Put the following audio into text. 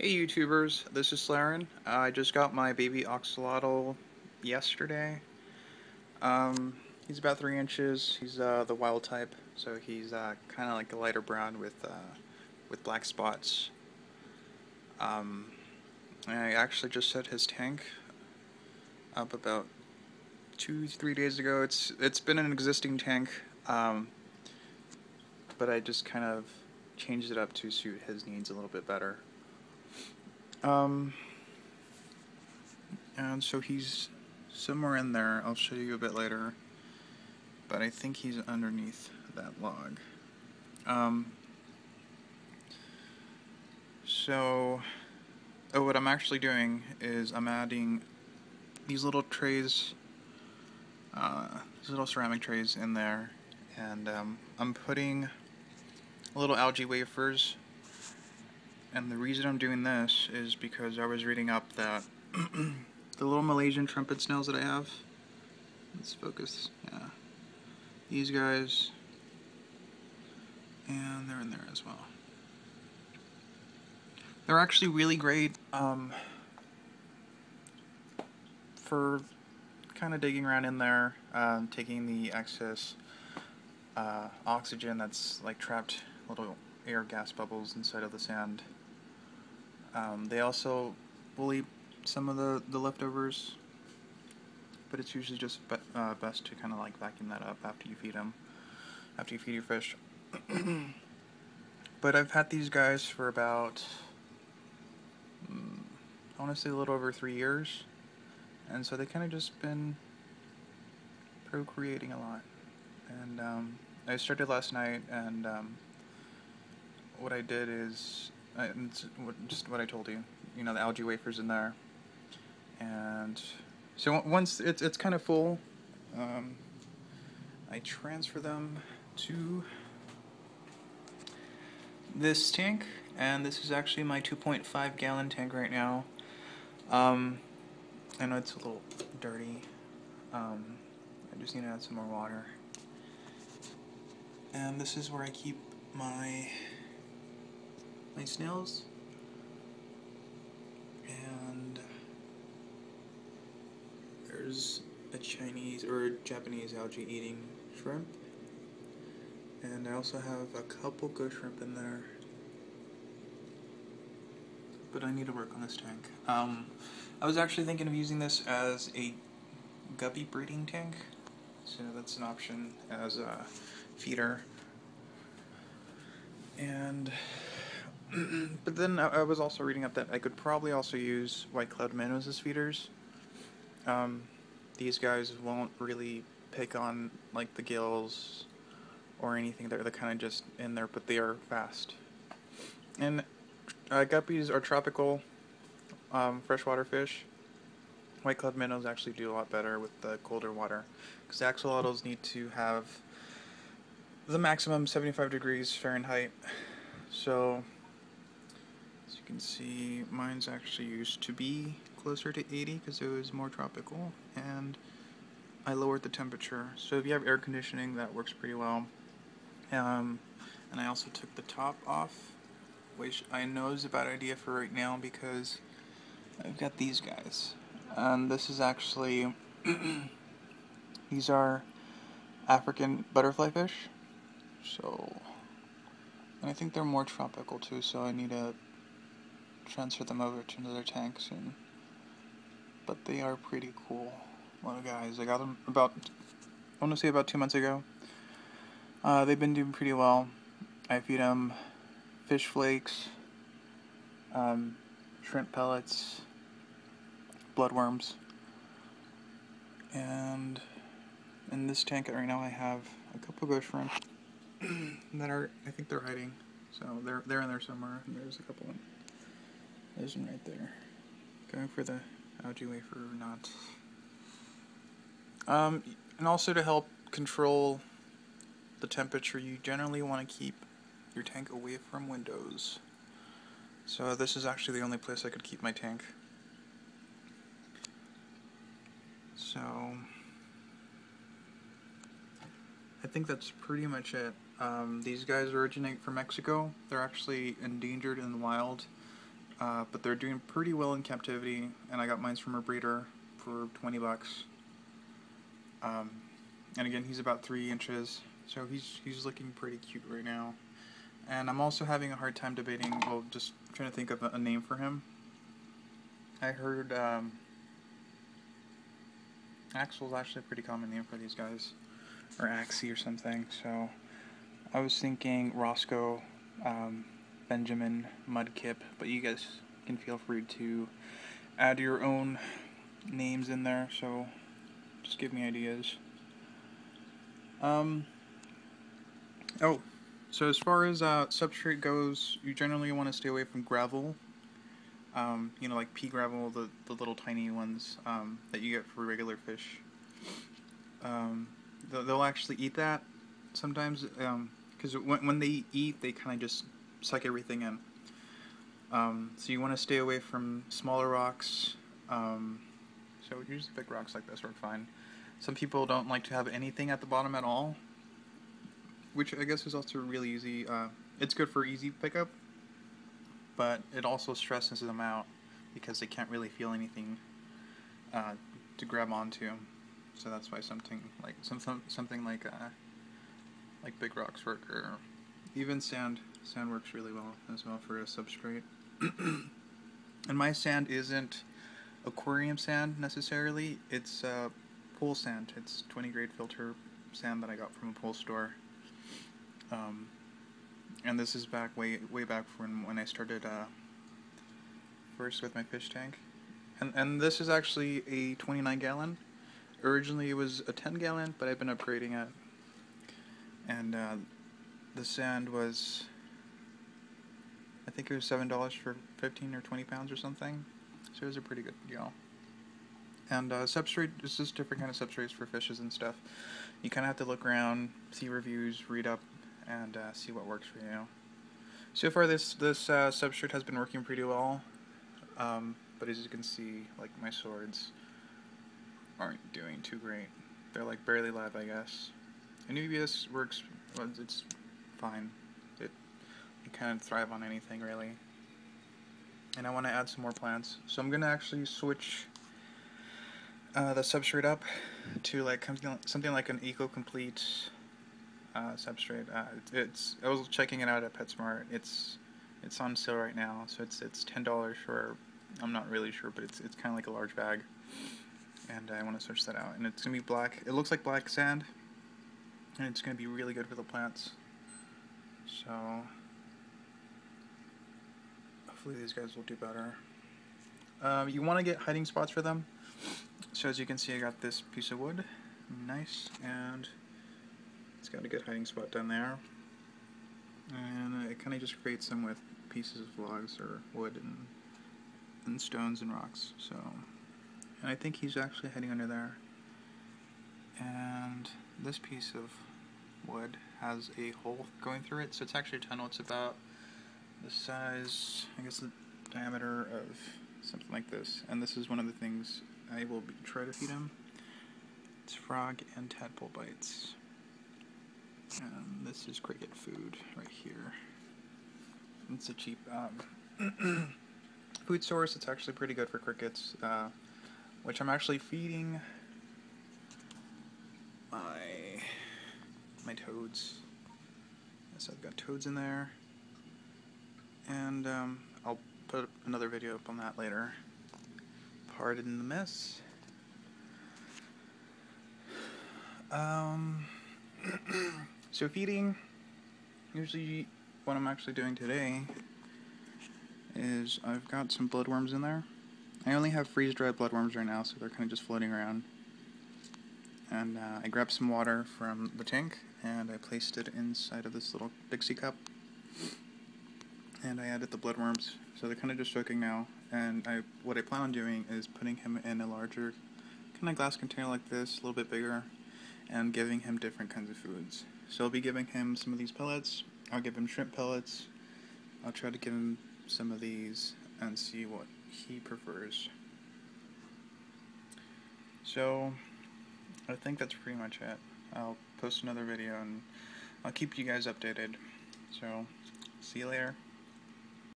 Hey YouTubers, this is Slaren. I just got my baby Axolotl yesterday. He's about 3 inches. He's the wild type, so he's kind of like a lighter brown with black spots. Um, I actually just set his tank up about 2-3 days ago. It's been an existing tank, but I just kind of changed it up to suit his needs a little bit better. Um, and so he's somewhere in there. I'll show you a bit later. But I think he's underneath that log. Um, so, what I'm actually doing is I'm adding these little trays, these little ceramic trays in there, and I'm putting little algae wafers. And the reason I'm doing this is because I was reading up that the little Malaysian trumpet snails that I have, let's focus, yeah, these guys, and they're in there as well. They're actually really great for kind of digging around in there, taking the excess oxygen that's like trapped little air gas bubbles inside of the sand. They also will eat some of the leftovers, but it's usually just best to kind of like vacuum that up after you feed them, after you feed your fish. But I've had these guys for about, I want to say a little over 3 years, and so they kind of just been procreating a lot. And I started last night, and what I did is, just what I told you, the algae wafers in there. And so once it's kind of full, I transfer them to this tank, and this is actually my 2.5 gallon tank right now. I know it's a little dirty. I just need to add some more water. And this is where I keep my snails. And there's a Chinese or a Japanese algae eating shrimp. And I also have a couple ghost shrimp in there. But I need to work on this tank. I was actually thinking of using this as a guppy breeding tank. So that's an option as a feeder. And but then I was also reading up that I could probably also use white-cloud minnows as feeders. These guys won't really pick on like the gills or anything. They're kind of just in there, but they are fast. And guppies are tropical freshwater fish. White-cloud minnows actually do a lot better with the colder water, because axolotls need to have the maximum 75 degrees Fahrenheit. So, as you can see, mine's actually used to be closer to 80 because it was more tropical, and I lowered the temperature. So if you have air conditioning, that works pretty well. And I also took the top off, which I know is a bad idea for right now because I've got these guys. And this is actually, these are African butterfly fish. So, and I think they're more tropical too, so I need to transfer them over to another tank soon. But they are pretty cool little guys. I got them about, I want to say about 2 months ago. They've been doing pretty well. I feed them fish flakes, shrimp pellets, bloodworms, and in this tank right now I have a couple ghost shrimp that are, I think they're hiding, so they're in there somewhere, and there's a couple. There's one right there. Going for the algae wafer or not. And also to help control the temperature, you generally want to keep your tank away from windows. So this is actually the only place I could keep my tank. So I think that's pretty much it. These guys originate from Mexico. They're actually endangered in the wild. but they're doing pretty well in captivity, and I got mine from a breeder for 20 bucks. And again, he's about 3 inches, so he's looking pretty cute right now. And I'm also having a hard time debating, well, just trying to think of a name for him. I heard Axel's actually a pretty common name for these guys, or Axie or something, so I was thinking Roscoe, Benjamin, Mudkip, but you guys can feel free to add your own names in there, so just give me ideas. Oh, so as far as substrate goes, you generally want to stay away from gravel. You know, like pea gravel, the little tiny ones that you get for regular fish. They'll actually eat that sometimes, because when they eat, they kind of just suck everything in. So you want to stay away from smaller rocks. So usually big rocks like this work fine. Some people don't like to have anything at the bottom at all, which I guess is also really easy. It's good for easy pickup, but it also stresses them out because they can't really feel anything to grab onto. So that's why something like big rocks work, or even sand. Sand works really well as well for a substrate. And my sand isn't aquarium sand necessarily. It's pool sand. It's 20 grade filter sand that I got from a pool store. And this is back way back when I started first with my fish tank. And this is actually a 29 gallon. Originally it was a 10 gallon, but I've been upgrading it. And the sand was, I think it was $7 for 15 or 20 pounds or something. So it was a pretty good deal. And substrate is just different kind of substrates for fishes and stuff. You kind of have to look around, see reviews, read up, and see what works for you. So far this substrate has been working pretty well, but as you can see, like, my swords aren't doing too great. They're like barely live, I guess. Anubias works, well, it's fine. You kind of thrive on anything, really. And I want to add some more plants, so I'm going to actually switch the substrate up to like something like an eco-complete substrate. I was checking it out at PetSmart. It's on sale right now, so it's $10 for, I'm not really sure, but it's kind of like a large bag. And I want to switch that out, and it's gonna be black. It looks like black sand, and it's gonna be really good for the plants. So hopefully these guys will do better. You want to get hiding spots for them. So as you can see, I got this piece of wood, nice, and it's got a good hiding spot down there. And it kind of just creates them with pieces of logs or wood and stones and rocks. So, and I think he's actually hiding under there. And this piece of wood has a hole going through it, so it's actually a tunnel. It's about the size, I guess, the diameter of something like this. And this is one of the things I will try to feed him. It's frog and tadpole bites. And this is cricket food right here. It's a cheap food source. It's actually pretty good for crickets, which I'm actually feeding my toads. So I've got toads in there, and I'll put another video up on that later. Pardon the mess. So feeding, usually what I'm actually doing today is I've got some bloodworms in there. I only have freeze-dried bloodworms right now, so they're kind of just floating around. And I grabbed some water from the tank, and I placed it inside of this little Dixie cup. And I added the bloodworms, so they're kind of just soaking now. And what I plan on doing is putting him in a larger kind of glass container like this, a little bit bigger, and giving him different kinds of foods. So I'll be giving him some of these pellets. I'll give him shrimp pellets. I'll try to give him some of these and see what he prefers. So I think that's pretty much it. I'll post another video and I'll keep you guys updated. So see you later.